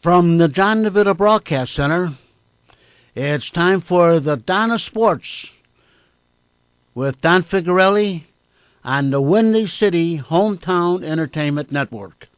From the John DeVita Broadcast Center, it's time for the Donna Sports with Don Figurelli on the Windy City Hometown Entertainment Network.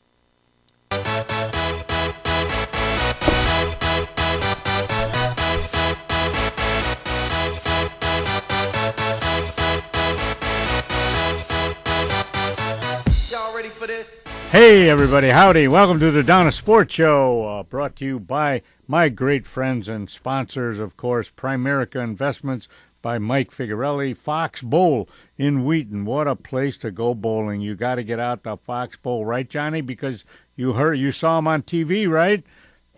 Y'all ready for this? Hey, everybody. Howdy. Welcome to the Donna Sports Show, brought to you by my great friends and sponsors, of course, Primerica Investments by Mike Figurelli, Fox Bowl in Wheaton. What a place to go bowling. You got to get out to Fox Bowl, right, Johnny? Because you saw him on TV, right?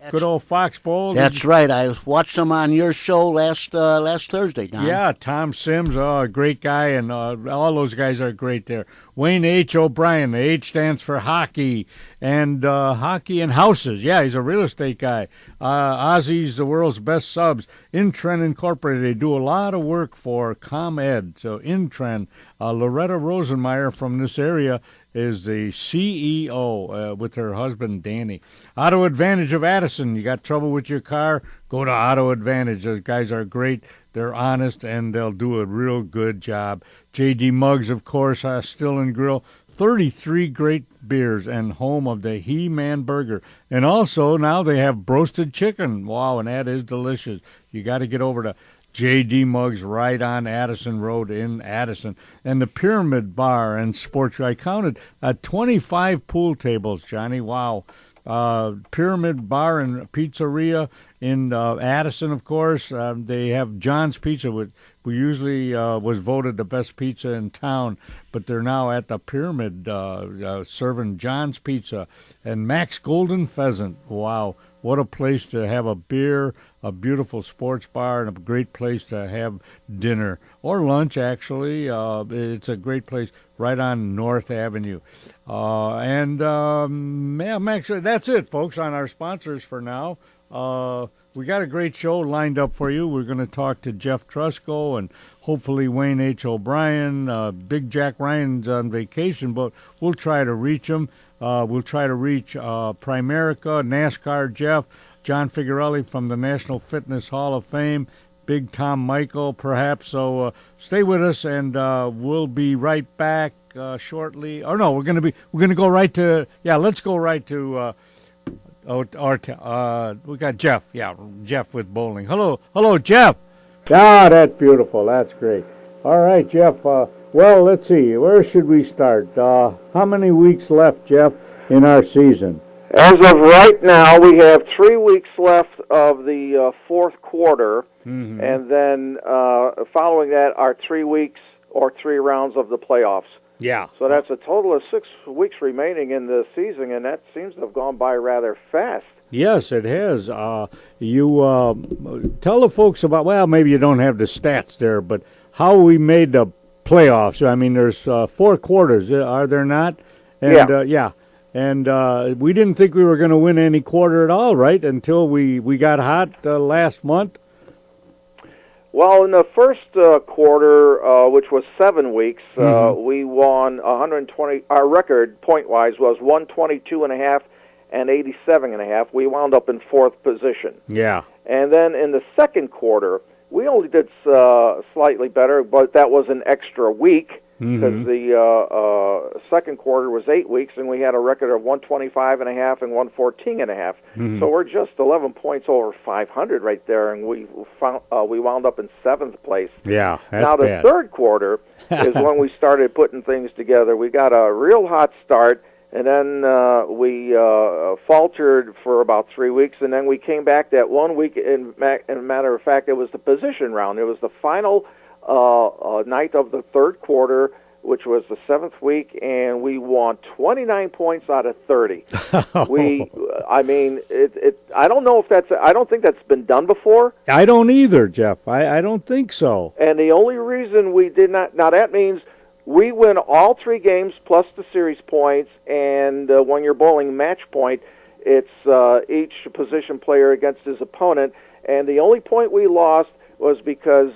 Good old Fox Bowl. That's right. I watched him on your show last Thursday, Don. Yeah, Tom Sims, a great guy, and all those guys are great there. Wayne H. O'Brien, the H stands for hockey, and hockey and houses. Yeah, he's a real estate guy. Ozzy's the world's best subs. Intren Incorporated, they do a lot of work for ComEd. So Intren, Loretta Rosenmeyer from this area is the CEO with her husband, Danny. Auto Advantage of Addison. You got trouble with your car? Go to Auto Advantage. Those guys are great. They're honest, and they'll do a real good job. J.D. Muggs, of course, Still and Grill. 33 great beers and home of the He-Man Burger. And also, now they have roasted chicken. Wow, and that is delicious. You got to get over to J.D. Muggs right on Addison Road in Addison. And the Pyramid Bar and Sports. I counted 25 pool tables, Johnny. Wow. Pyramid Bar and Pizzeria in Addison, of course. They have John's Pizza, which usually was voted the best pizza in town, but they're now at the Pyramid serving John's Pizza. And Max Golden Pheasant. Wow. What a place to have a beer, a beautiful sports bar, and a great place to have dinner or lunch, actually. It's a great place right on North Avenue. Max, that's it, folks, on our sponsors for now. We got a great show lined up for you. We're going to talk to Jeff Trusco and hopefully Wayne H. O'Brien. Big Jack Ryan's on vacation, but we'll try to reach him. We'll try to reach Primerica, NASCAR Jeff, John Figurelli from the National Fitness Hall of Fame, Big Tom Michael, perhaps. So stay with us, and we'll be right back shortly. Or no, we're going to go right to. Yeah, let's go right to. We got Jeff. Yeah, Jeff with bowling. Hello, Jeff. Ah, that's beautiful. That's great. All right, Jeff. Well, let's see. Where should we start? How many weeks left, Jeff, in our season? As of right now, we have 3 weeks left of the fourth quarter, and then following that are 3 weeks or 3 rounds of the playoffs. Yeah. So that's a total of 6 weeks remaining in the season, and that seems to have gone by rather fast. Yes, it has. You tell the folks about, well, maybe you don't have the stats there, but how we made the playoffs. I mean, there's 4 quarters, are there not? And, yeah. And we didn't think we were going to win any quarter at all, right, until we got hot last month? Well, in the first quarter, which was 7 weeks, we won 120. Our record, point-wise, was 122.5 and 87.5. We wound up in 4th position. Yeah. And then in the second quarter, we only did slightly better, but that was an extra week because the second quarter was 8 weeks, and we had a record of 125.5 and 114.5. So we're just 11 points over 500 right there, and we wound up in 7th place. Yeah, that's now the bad. Third quarter is when we started putting things together. We got a real hot start, and then we faltered for about 3 weeks, and then we came back that 1 week. In a matter of fact, it was the position round. It was the final night of the third quarter, which was the 7th week, and we won 29 points out of 30. I don't know if I don't think that's been done before. I don't either, Jeff. I don't think so. And the only reason we did not, now that means we win all 3 games plus the series points, and when you're bowling match point, it's each position player against his opponent, and the only point we lost was because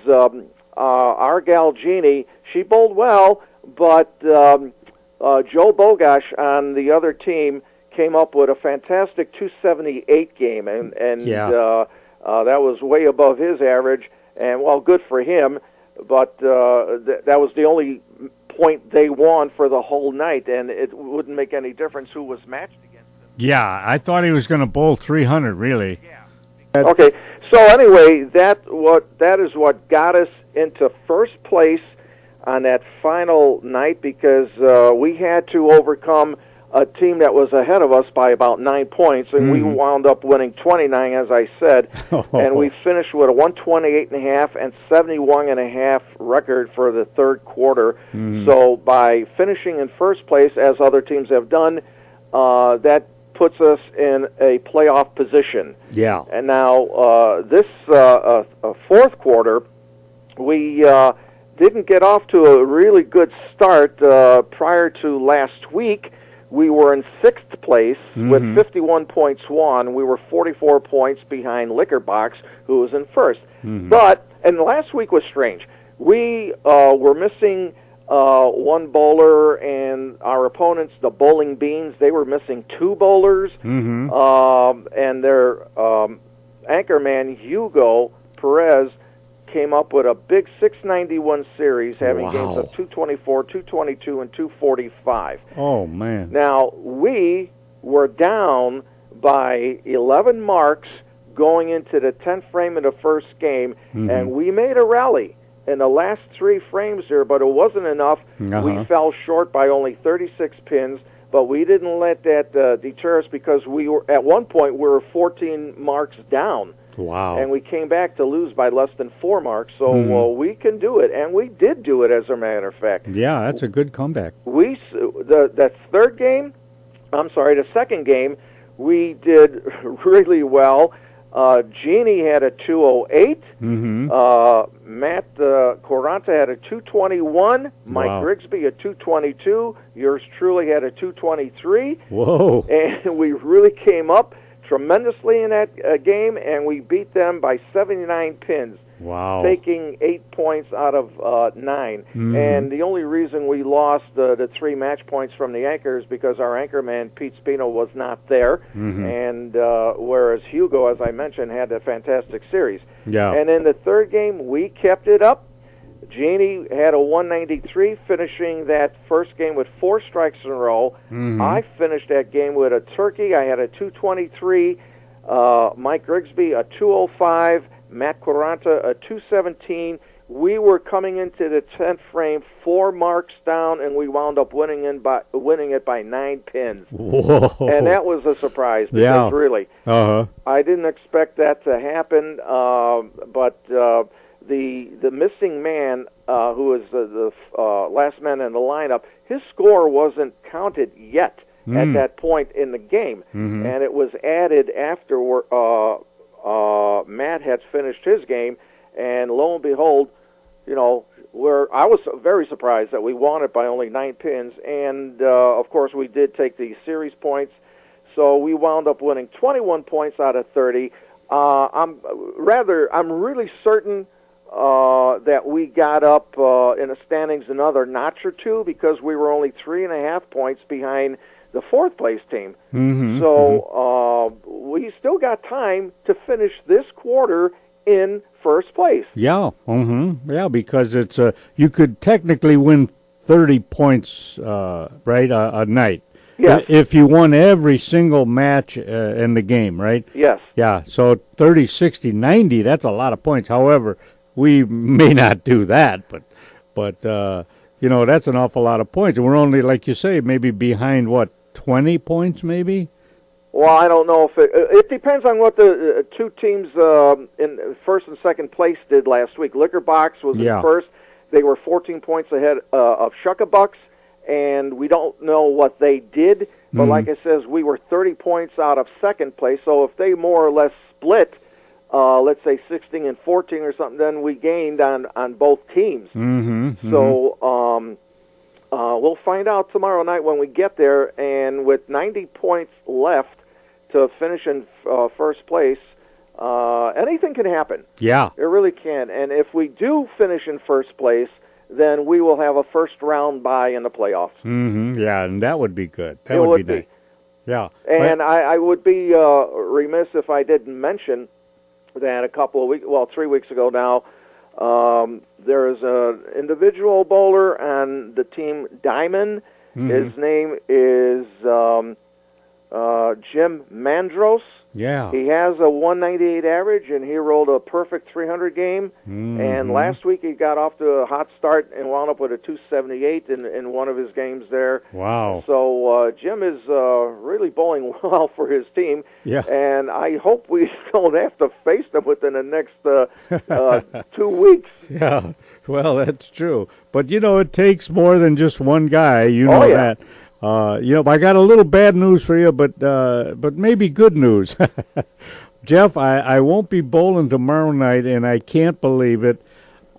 our gal Jeannie, she bowled well, but Joe Bogash on the other team came up with a fantastic 278 game, and that was way above his average. And well, good for him, but that was the only point they won for the whole night, and it wouldn't make any difference who was matched against him. Yeah, I thought he was going to bowl 300, really. Okay, so anyway, that is what got us into first place on that final night, because we had to overcome a team that was ahead of us by about 9 points, and we wound up winning 29, as I said, and we finished with a 128.5 and 71.5 record for the third quarter. So by finishing in first place, as other teams have done, that puts us in a playoff position. Yeah. And now this fourth quarter, we didn't get off to a really good start. Prior to last week, we were in sixth place with 51 points won. We were 44 points behind Liquor Box, who was in first. And last week was strange. We were missing one bowler, and our opponents, the Bowling Beans, they were missing two bowlers. And their anchorman, Hugo Perez, came up with a big 691 series, having games of 224, 222, and 245. Oh, man. Now, we were down by 11 marks going into the 10th frame of the first game, and we made a rally in the last 3 frames there, but it wasn't enough. We fell short by only 36 pins, but we didn't let that deter us, because we were at one point we were 14 marks down. Wow. And we came back to lose by less than 4 marks, so we can do it, and we did do it, as a matter of fact. Yeah, that's a good comeback. The second game, we did really well. Jeannie had a 208. Matt Quaranta had a 221. Mike Grigsby a 222. Yours truly had a 223. Whoa. And we really came up tremendously in that game, and we beat them by 79 pins. Wow. Taking 8 points out of 9. And the only reason we lost the 3 match points from the anchor is because our anchorman, Pete Spino, was not there. And whereas Hugo, as I mentioned, had a fantastic series. Yeah. And in the third game, we kept it up. Jeannie had a 193, finishing that first game with 4 strikes in a row. I finished that game with a turkey. I had a 223. Mike Grigsby a 205. Matt Quaranta a 217. We were coming into the 10th frame 4 marks down, and we wound up winning it by 9 pins. Whoa. And that was a surprise, because really, I didn't expect that to happen. But the missing man, who was the last man in the lineup, his score wasn't counted yet at that point in the game, and it was added after Matt had finished his game, and lo and behold, I was very surprised that we won it by only 9 pins, and of course we did take the series points, so we wound up winning 21 points out of 30. I'm really certain that we got up in the standings another notch or two, because we were only 3.5 points behind the 4th place team. So we still got time to finish this quarter in first place. Yeah, yeah, because it's you could technically win 30 points, right, a night. Yes. If you won every single match in the game, right? Yes. Yeah, so 30, 60, 90, that's a lot of points. However, we may not do that, but that's an awful lot of points. And we're only, like you say, maybe behind, 20 points maybe? Well, I don't know if it depends on what the 2 teams in first and second place did last week. Liquor Box was in first. They were 14 points ahead of Shuckabucks, and we don't know what they did. But like I says, we were 30 points out of second place. So if they more or less split, let's say 16 and 14 or something, then we gained on both teams. So we'll find out tomorrow night when we get there. And with 90 points left to finish in first place, anything can happen. Yeah. It really can. And if we do finish in first place, then we will have a first round bye in the playoffs. Yeah, and that would be good. That would be nice. Yeah. And I would be remiss if I didn't mention that a couple of weeks, 3 weeks ago now, there is an individual bowler on the team Diamond. His name is Jim Mandros. Yeah. He has a 198 average, and he rolled a perfect 300 game. And last week he got off to a hot start and wound up with a 278 in one of his games there. Wow. So Jim is really bowling well for his team. Yeah. And I hope we don't have to face them within the next 2 weeks. Yeah. Well, that's true. But, it takes more than just one guy. You know that. I got a little bad news for you, but maybe good news. Jeff, I won't be bowling tomorrow night, and I can't believe it.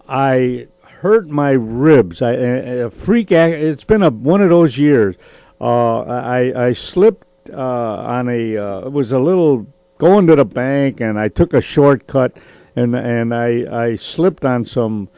I hurt my ribs. A freak. It's been one of those years. I slipped on it was a little going to the bank, and I took a shortcut, and I slipped on some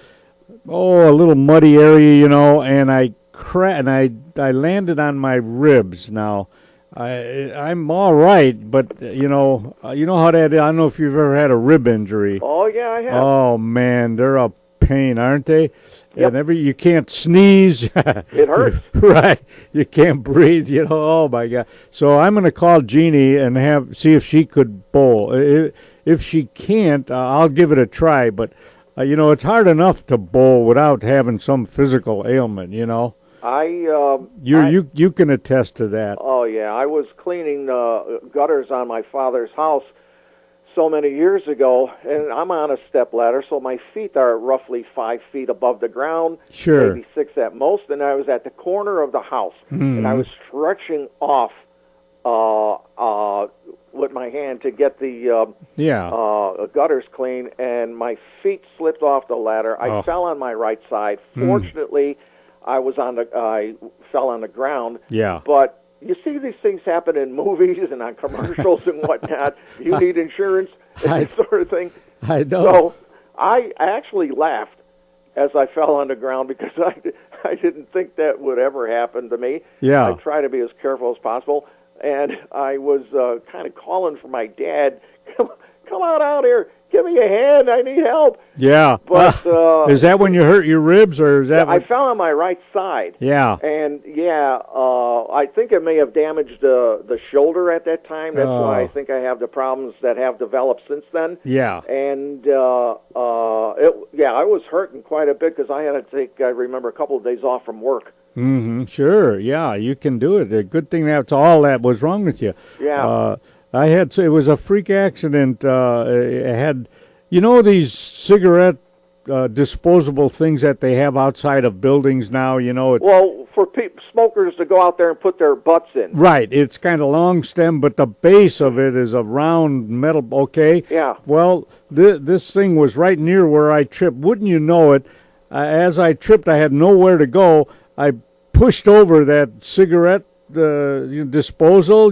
a little muddy area, and I landed on my ribs. Now, I'm all right, but you know how that is. I don't know if you've ever had a rib injury. Oh yeah, I have. Oh man, they're a pain, aren't they? Yep. And you can't sneeze. It hurts. Right. You can't breathe. Oh my God. So I'm going to call Jeannie and see if she could bowl. If she can't, I'll give it a try. But it's hard enough to bowl without having some physical ailment. You can attest to that. Oh yeah, I was cleaning gutters on my father's house so many years ago, and I'm on a step ladder, so my feet are roughly 5 feet above the ground, sure, maybe 6 at most. And I was at the corner of the house, and I was stretching off with my hand to get the gutters clean, and my feet slipped off the ladder. I fell on my right side. Fortunately, I fell on the ground. Yeah. But you see these things happen in movies and on commercials and whatnot. You need insurance and that sort of thing. I know. So I actually laughed as I fell on the ground because I didn't think that would ever happen to me. Yeah. I try to be as careful as possible. And I was kind of calling for my dad, come on out here. Give me a hand. I need help. Yeah. But is that when you hurt your ribs, or is that? I fell on my right side. Yeah. And I think it may have damaged the shoulder at that time. That's why I think I have the problems that have developed since then. Yeah. And I was hurting quite a bit because I had to take, I remember, a couple of days off from work. Sure. Yeah, you can do it. A good thing that's all that was wrong with you. Yeah. It was a freak accident. It had, these cigarette disposable things that they have outside of buildings now, Well, for smokers to go out there and put their butts in. Right. It's kind of long stem, but the base of it is a round metal, okay? Yeah. Well, this thing was right near where I tripped. Wouldn't you know it, as I tripped, I had nowhere to go. I pushed over that cigarette disposal,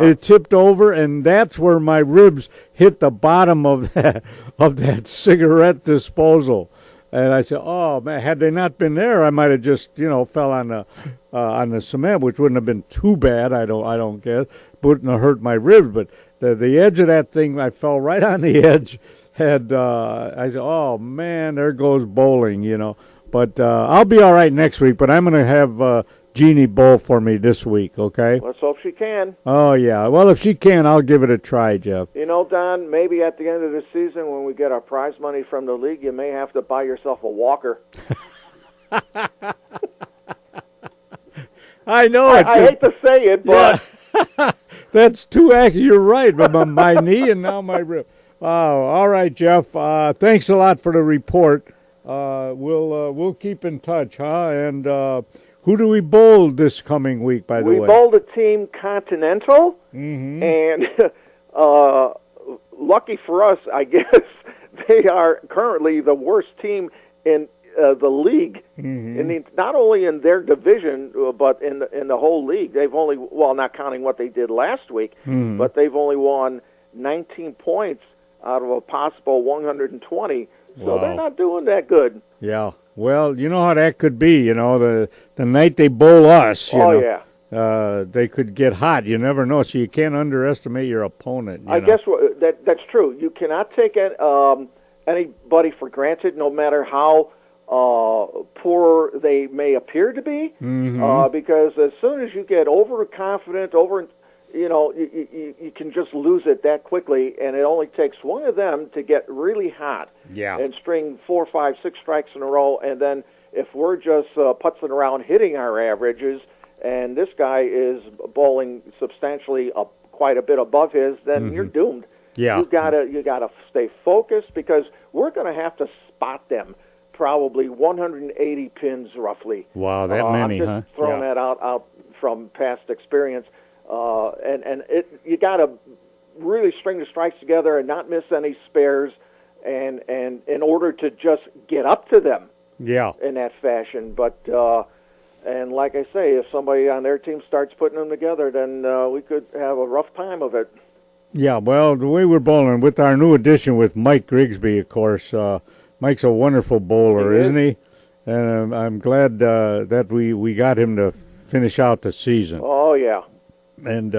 It tipped over, and that's where my ribs hit the bottom of that cigarette disposal. And I said, "Oh man, had they not been there, I might have just fell on the cement, which wouldn't have been too bad. I don't guess, wouldn't have hurt my ribs, but the edge of that thing, I fell right on the edge. I said, "Oh man, there goes bowling," But I'll be all right next week. But I'm going to have Jeannie bowl for me this week, okay? Let's hope she can. Oh, yeah. Well, if she can, I'll give it a try, Jeff. Don, maybe at the end of the season when we get our prize money from the league, you may have to buy yourself a walker. I know. I hate to say it, but... Yeah. That's too accurate. You're right. My knee and now my rib. Oh, all right, Jeff. Thanks a lot for the report. We'll keep in touch, huh? And who do we bowl this coming week, by the way? We bowled a team Continental, and lucky for us, I guess, they are currently the worst team in the league. Not only in their division, but in the whole league. They've only, not counting what they did last week, but they've only won 19 points out of a possible 120. So they're not doing that good. Yeah. Well, you know how that could be, the night they bowl us, Yeah. they could get hot. You never know, so you can't underestimate your opponent. I guess that's true. You cannot take anybody for granted, no matter how poor they may appear to be, because as soon as you get overconfident, you can just lose it that quickly, and it only takes one of them to get really hot and string 4, 5, 6 strikes in a row, and then if we're just putzing around hitting our averages, and this guy is bowling substantially quite a bit above his, then you're doomed. Yeah. You gotta stay focused, because we're going to have to spot them probably 180 pins roughly. Wow, that many, I'm just throwing that out from past experience. And you got to really string the strikes together and not miss any spares, and in order to just get up to them in that fashion. But and like I say, if somebody on their team starts putting them together, then we could have a rough time of it. Yeah, well, the way we're bowling with our new addition with Mike Grigsby, of course, Mike's a wonderful bowler, isn't he? And I'm glad that we got him to finish out the season. Oh, yeah. And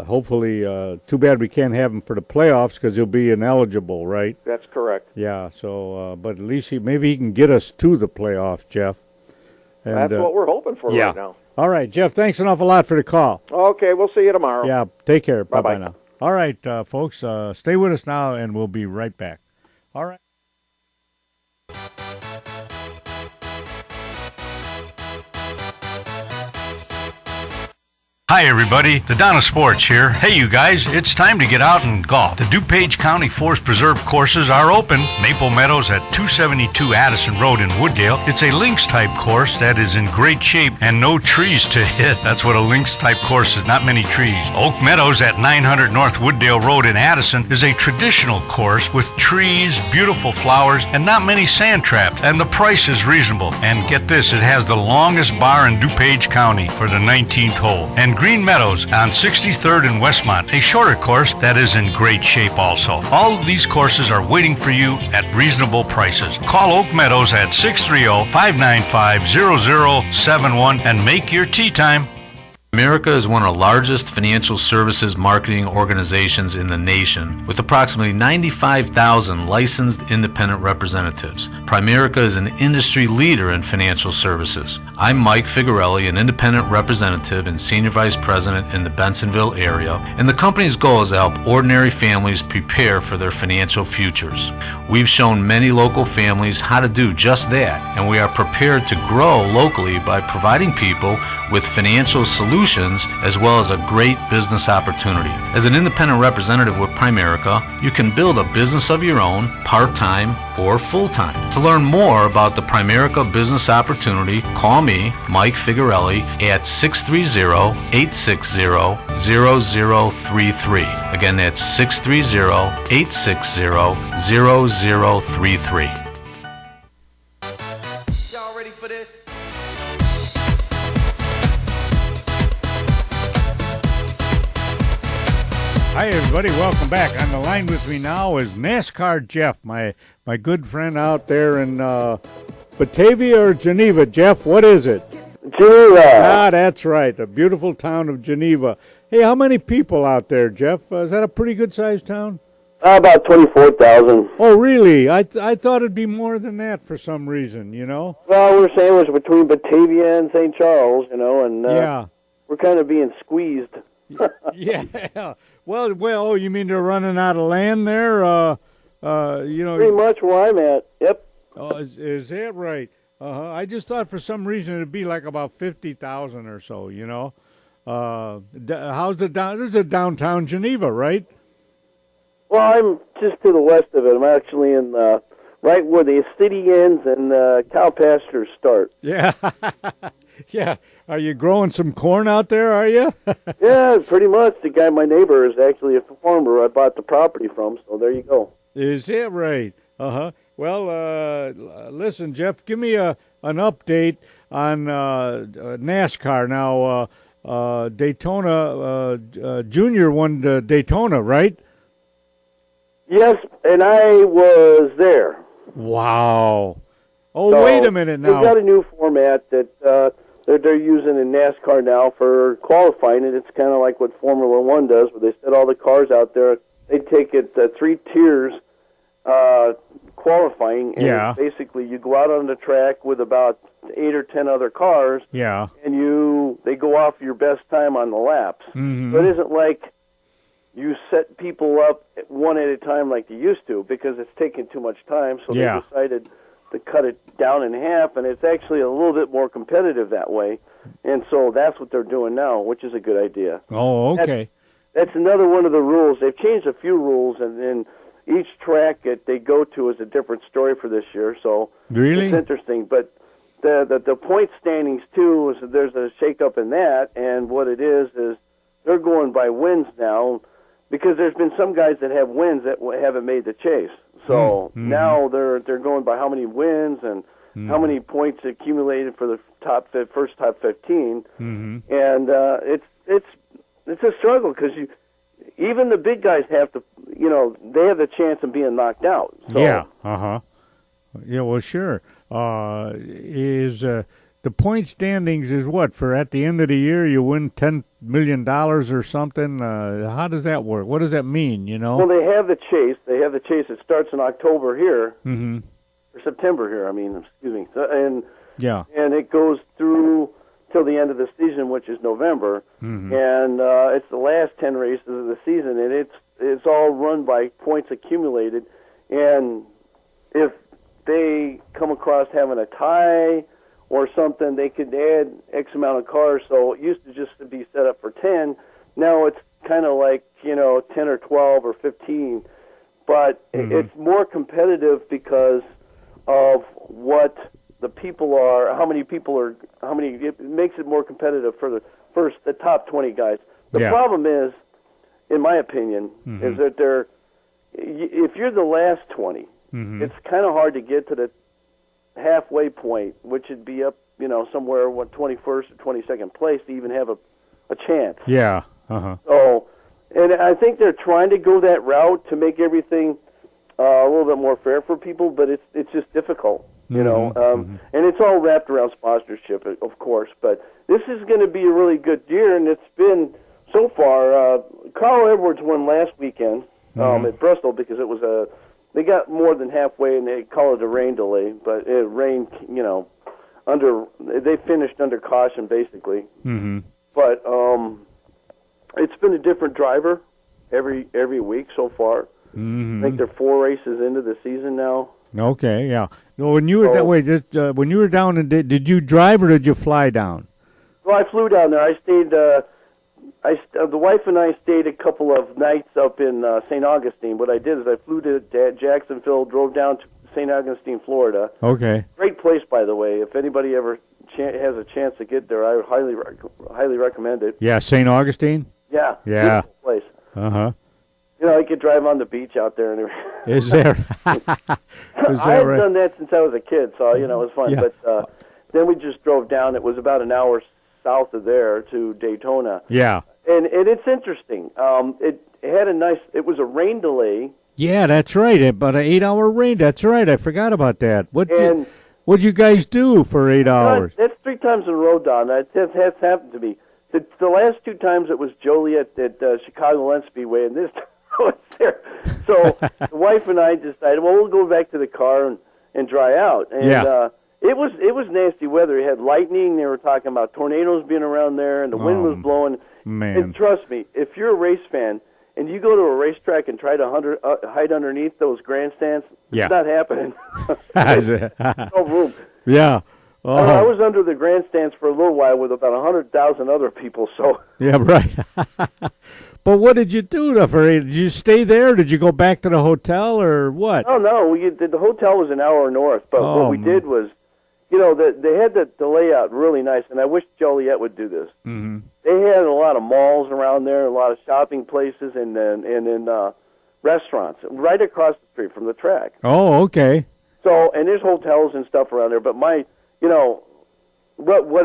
hopefully, too bad we can't have him for the playoffs, because he'll be ineligible, right? That's correct. Yeah, so, but at least maybe he can get us to the playoffs, Jeff. And, that's what we're hoping for right now. All right, Jeff, thanks an awful lot for the call. Okay, we'll see you tomorrow. Yeah, take care. Bye-bye. Bye-bye now. All right, folks, stay with us now, and we'll be right back. All right. Hi everybody, the Donna Sports here. Hey you guys, it's time to get out and golf. The DuPage County Forest Preserve courses are open. Maple Meadows at 272 Addison Road in Wooddale. It's a links type course that is in great shape and no trees to hit. That's what a links type course is, not many trees. Oak Meadows at 900 North Wooddale Road in Addison is a traditional course with trees, beautiful flowers, and not many sand traps. And the price is reasonable. And get this, it has the longest bar in DuPage County for the 19th hole. And Green Meadows on 63rd and Westmont, a shorter course that is in great shape also. All of these courses are waiting for you at reasonable prices. Call Oak Meadows at 630-595-0071 and make your tee time. America is one of the largest financial services marketing organizations in the nation, with approximately 95,000 licensed independent representatives. Primerica is an industry leader in financial services. I'm Mike Figarelli, an independent representative and senior vice president in the Bensonville area, and the company's goal is to help ordinary families prepare for their financial futures. We've shown many local families how to do just that, and we are prepared to grow locally by providing people with financial solutions as well as a great business opportunity. As an independent representative with Primerica, you can build a business of your own, part-time or full-time. To learn more about the Primerica business opportunity, call me, Mike Figarelli, at 630-860-0033. Again, that's 630-860-0033. Y'all ready for this? Hi, everybody. Welcome back. On the line with me now is NASCAR Jeff, my good friend out there in Batavia or Geneva. Jeff, what is it? Geneva. Ah, that's right. The beautiful town of Geneva. Hey, how many people out there, Jeff? Is that a pretty good-sized town? About 24,000. Oh, really? I thought it'd be more than that for some reason, you know? Well, we're sandwiched between Batavia and St. Charles, you know, and yeah. We're kind of being squeezed. Yeah. Well, oh, you mean they're running out of land there? You know. Pretty much where I'm at. Yep. Oh, is that right? I just thought for some reason it'd be like about 50,000 or so. You know. How's the down? There's a downtown Geneva, right? Well, I'm just to the west of it. I'm actually in right where the city ends and cow pastures start. Yeah. Yeah. Are you growing some corn out there, are you? Yeah, pretty much. The guy, my neighbor, is actually a farmer I bought the property from, so there you go. Is that right? Uh-huh. Well, listen, Jeff, give me an update on NASCAR. Now, Daytona, Junior won Daytona, right? Yes, and I was there. Wow. Oh, So wait a minute now. They've got a new format that they're using in NASCAR now for qualifying, and it's kind of like what Formula One does, where they set all the cars out there. They take it 3 tiers qualifying, and Yeah. basically you go out on the track with about 8 or 10 other cars, Yeah. and they go off your best time on the laps. Mhm. So it isn't like you set people up one at a time like you used to, because it's taking too much time, so Yeah. they decided to cut it down in half, and it's actually a little bit more competitive that way. And so that's what they're doing now, which is a good idea. Oh, okay. That's another one of the rules. They've changed a few rules, and each track that they go to is a different story for this year, so Really? it's interesting. But the point standings, too, is that there's a shakeup in that, and what it is they're going by wins now, because there's been some guys that have wins that haven't made the chase. So now they're going by how many wins and how many points accumulated for the first top 15, and it's a struggle, because even the big guys have to, they have the chance of being knocked out. So, Yeah. Yeah. Well, sure. Is the point standings is what, for at the end of the year you win $10 million or something? How does that work? What does that mean? Well, they have the chase. It starts in October here, Mm-hmm. or September here. I mean, excuse me. Yeah. And it goes through till the end of the season, which is November, Mm-hmm. and it's the last 10 races of the season, and it's all run by points accumulated, and if they come across having a tie or something, they could add X amount of cars. So it used to just be set up for 10. Now it's kind of like 10 or 12 or 15, but it's more competitive because of what the people are, it makes it more competitive for the top 20 guys. The Yeah. problem is, in my opinion, is that if you're the last 20, it's kind of hard to get to the halfway point, which would be up, somewhere 21st or 22nd place to even have a chance. Yeah. Uh-huh. So, and I think they're trying to go that route to make everything a little bit more fair for people, but it's just difficult, and it's all wrapped around sponsorship, of course. But this is going to be a really good year, and it's been so far. Carl Edwards won last weekend at Bristol, because it was they got more than halfway, and they call it a rain delay, but it rained, they finished under caution basically. Mm-hmm. But it's been a different driver every week so far. Mm-hmm. I think they're 4 races into the season now. Okay. Yeah. No, when you were that way, when you were down, did you drive or did you fly down? Well, I flew down there. I stayed. The wife and I stayed a couple of nights up in St. Augustine. What I did is I flew to Jacksonville, drove down to St. Augustine, Florida. Okay. Great place, by the way. If anybody ever has a chance to get there, I would highly recommend it. Yeah, St. Augustine? Yeah. Yeah. Beautiful place. Uh-huh. I could drive on the beach out there. And Is there? Is I that hadn't right? done that since I was a kid, so it was fun. Yeah. But then we just drove down. It was about an hour south of there to Daytona, Yeah. and it's interesting. It had it was a rain delay. Yeah, that's right. About an 8-hour rain. That's right. I forgot about that. And What'd you guys do for 8 hours? That's 3 times in a row, Don. That's happened to me. The last 2 times it was Joliet at Chicago Land Speedway, and this time I was there. So the wife and I decided, well, we'll go back to the car and dry out. And Yeah. it was nasty weather. It had lightning. They were talking about tornadoes being around there, and the wind was blowing. Man. And trust me, if you're a race fan and you go to a racetrack and try to hide underneath those grandstands, Yeah. it's not happening. Is it? No room. Yeah. Oh. I was under the grandstands for a little while with about 100,000 other people. So Yeah, right. But what did you do did you stay there? Did you go back to the hotel or what? no, the hotel was an hour north. But what we did was, they had the layout really nice, and I wish Joliet would do this. Mm-hmm. They had a lot of malls around there, a lot of shopping places, and restaurants right across the street from the track. Oh, okay. So, and there's hotels and stuff around there. But what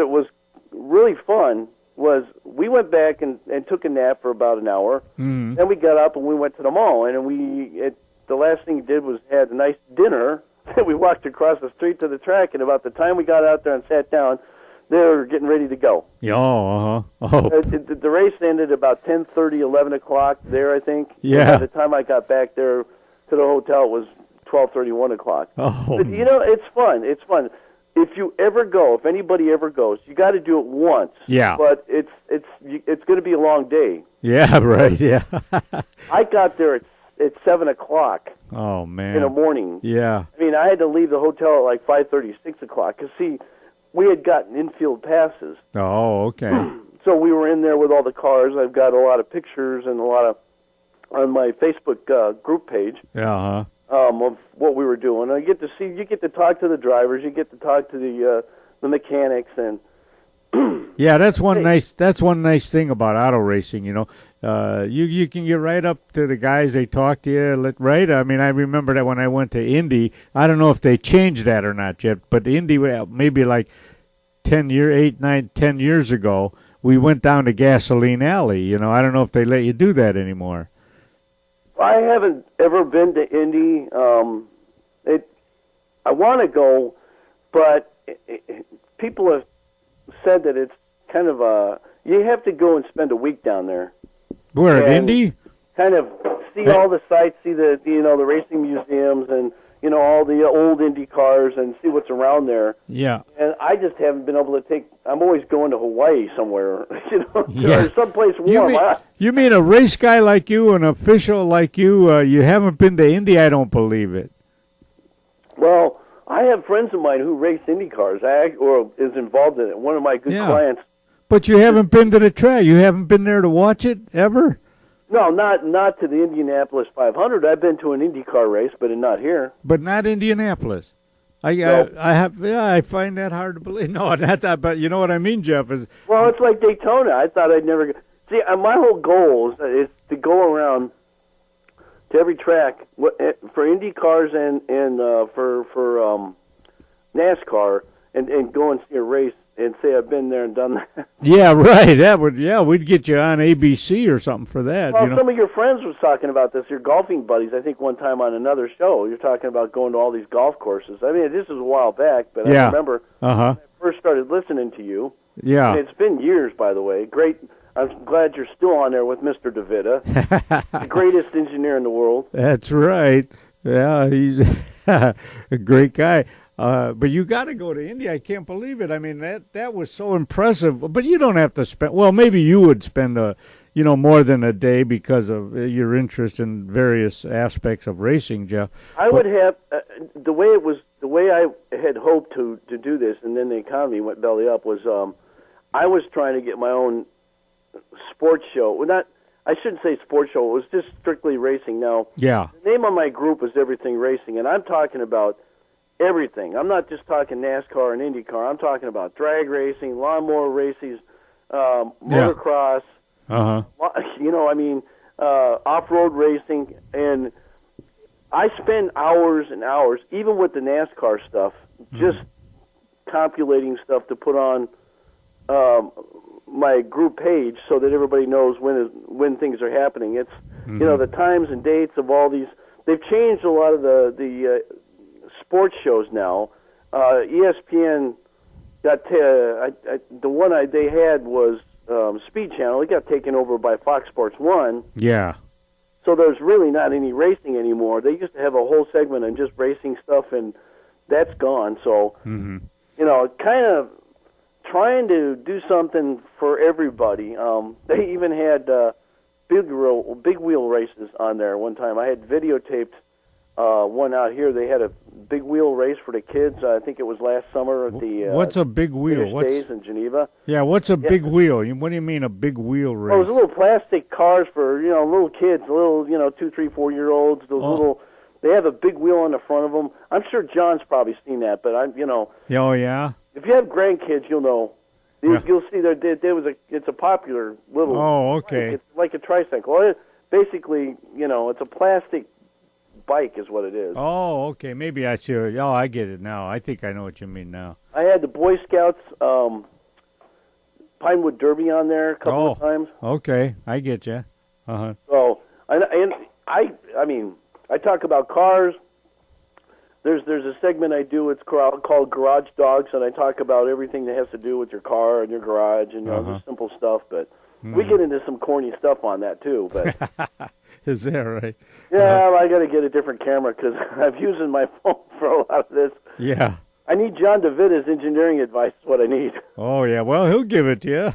it was really fun was we went back and took a nap for about an hour. Mm-hmm. Then we got up and we went to the mall, and the last thing we did was had a nice dinner. We walked across the street to the track, and about the time we got out there and sat down, they're getting ready to go. Yeah, oh. The race ended about 10:30, 11 o'clock there, I think. Yeah. And by the time I got back there to the hotel, it was 12:30, 1 o'clock. Oh. But, it's fun. It's fun. If you ever go, if anybody ever goes, you got to do it once. Yeah. But it's going to be a long day. Yeah, right, yeah. I got there at 7 o'clock Oh, man. in the morning. Yeah. I mean, I had to leave the hotel at like 5:30, 6 o'clock. Because, see, we had gotten infield passes. Oh, okay. So we were in there with all the cars. I've got a lot of pictures and a lot of on my Facebook group page Yeah, of what we were doing. You get to talk to the drivers, you get to talk to the mechanics, and Yeah, that's one nice thing about auto racing, you can get right up to the guys, they talk to you, right? I mean, I remember that when I went to Indy, I don't know if they changed that or not yet, but Indy, maybe like 10 years ago, we went down to Gasoline Alley, I don't know if they let you do that anymore. I haven't ever been to Indy. I want to go, but people have said that it's kind of you have to go and spend a week down there. Where, at And Indy? Kind of see all the sights, see the racing museums, and all the old Indy cars, and see what's around there. Yeah. And I just haven't been able to take. I'm always going to Hawaii somewhere, Yeah. or someplace warm. You mean a race guy like you, an official like you, you haven't been to Indy? I don't believe it. Well, I have friends of mine who race Indy cars, or is involved in it. One of my good clients. But you haven't been to the track. You haven't been there to watch it ever? No, not to the Indianapolis 500. I've been to an IndyCar race, but not here. But not Indianapolis. No. I find that hard to believe. No, not that, but you know what I mean, Jeff. Well, it's like Daytona. I thought I'd never. See, my whole goal is to go around to every track for Indy cars and for NASCAR and go and see a race and say I've been there and done that. Yeah, right. We'd get you on ABC or something for that. Well, some of your friends was talking about this. Your golfing buddies, I think, one time on another show. You're talking about going to all these golf courses. I mean, this is a while back, but I remember when I first started listening to you. Yeah. And it's been years, by the way. Great. I'm glad you're still on there with Mr. DeVita, the greatest engineer in the world. That's right. Yeah, he's a great guy. But you got to go to India. I can't believe it. I mean, that was so impressive. But you don't have to spend. Well, maybe you would spend more than a day because of your interest in various aspects of racing, Jeff. Would have the way I had hoped to do this, and then the economy went belly up. Was I was trying to get my own sports show. Well, I shouldn't say sports show. It was just strictly racing. Now, yeah. The name of my group is Everything Racing, and I'm talking about everything. I'm not just talking NASCAR and IndyCar. I'm talking about drag racing, lawnmower races, motocross. Off-road racing, and I spend hours and hours, even with the NASCAR stuff, just calculating stuff to put on my group page so that everybody knows when things are happening. It's the times and dates of all these. They've changed a lot of the sports shows now. ESPN got the one they had was Speed Channel. It got taken over by Fox Sports 1. Yeah. So there's really not any racing anymore. They used to have a whole segment on just racing stuff, and that's gone. So, kind of trying to do something for everybody. They even had big wheel races on there one time. I had videotaped one out here. They had a big wheel race for the kids. I think it was last summer at the what's a big wheel? Days in Geneva. Yeah, what's a big wheel? What do you mean a big wheel race? Well, it was little plastic cars for little kids, little 2, 3, 4-year-olds. Those little. They have a big wheel on the front of them. I'm sure John's probably seen that, but Oh yeah. If you have grandkids, you'll know. You'll see it's a popular little. Oh, okay. It's like a tricycle. Basically, it's a plastic bike is what it is. Oh, okay. Maybe I see. Oh, I get it now. I think I know what you mean now. I had the Boy Scouts Pinewood Derby on there a couple of times. Okay, I get you. So, and I mean, I talk about cars. there's a segment I do. It's called Garage Dogs, and I talk about everything that has to do with your car and your garage and just simple stuff. But we get into some corny stuff on that too. But is that right? Yeah, I got to get a different camera because I'm using my phone for a lot of this. Yeah. I need John DeVitta's engineering advice. Is what I need. Oh yeah, well he'll give it to you.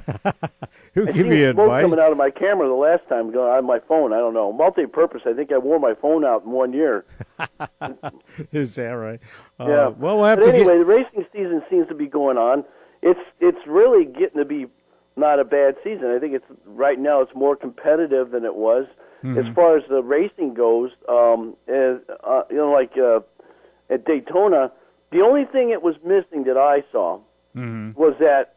He'll give you smoke advice. Coming out of my camera the last time, going on my phone. I don't know. Multi-purpose. I think I wore my phone out in 1 year. Is that right? Yeah. Well, we'll have but to anyway, the racing season seems to be going on. It's really getting to be not a bad season. I think it's right now it's more competitive than it was. As far as the racing goes, at Daytona, the only thing that was missing that I saw was that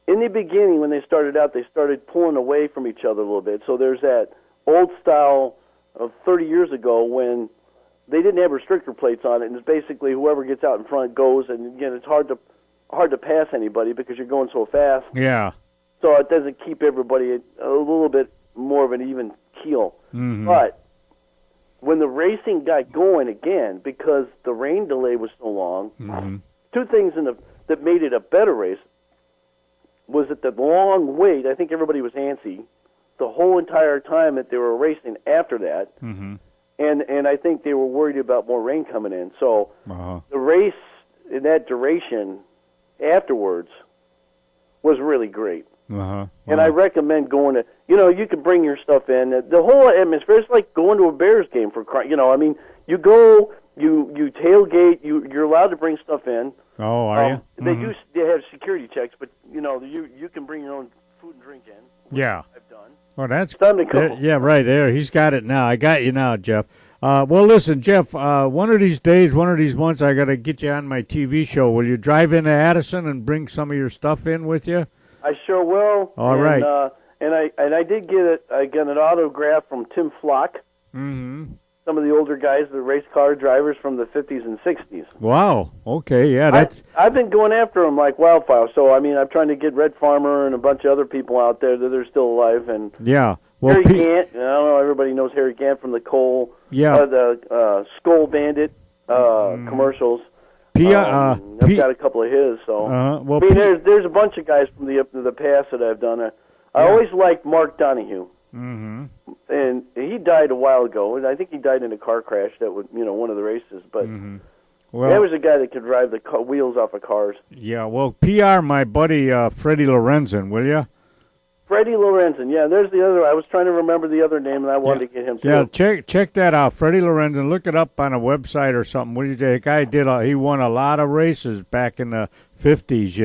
in the beginning when they started out, they started pulling away from each other a little bit. So there's that old style of 30 years ago when they didn't have restrictor plates on it, and it's basically whoever gets out in front goes. And again, it's hard to pass anybody because you're going so fast. Yeah. So it doesn't keep everybody a little bit more of an even keel. But when the racing got going again, because the rain delay was so long, two things that made it a better race was that the long wait. I think everybody was antsy the whole entire time that they were racing after that, and I think they were worried about more rain coming in. So the race in that duration afterwards was really great. And I recommend going to, you can bring your stuff in. The whole atmosphere is like going to a Bears game for crying. You go, you tailgate, you're allowed to bring stuff in. Oh, are you? They have security checks, but you can bring your own food and drink in. Yeah. I've done. Well, that's time to go. Yeah, right there. He's got it now. I got you now, Jeff. Well, listen, Jeff. One of these days, one of these months, I got to get you on my TV show. Will you drive into Addison and bring some of your stuff in with you? I sure will. All right. And I did get it. I got an autograph from Tim Flock. Some of the older guys, the race car drivers from the 50s and 60s. Wow. Okay. Yeah. That's. I've been going after them like wildfire. So I'm trying to get Red Farmer and a bunch of other people out there that are still alive. And yeah. Well, Harry Gant. I don't know. Everybody knows Harry Gant from the Cole. Yeah. The Skull Bandit commercials. I've got a couple of his. So there's a bunch of guys from the past that I've done. I always liked Mark Donahue. And he died a while ago, and I think he died in a car crash that was, one of the races. But that was a guy that could drive the wheels off of cars. Yeah, well, PR my buddy Freddie Lorenzen, will you? Freddie Lorenzen, yeah. There's the other. I was trying to remember the other name, and I wanted to get him too. Yeah, check that out, Freddie Lorenzen. Look it up on a website or something. What do you think? The guy he won a lot of races back in the 50s,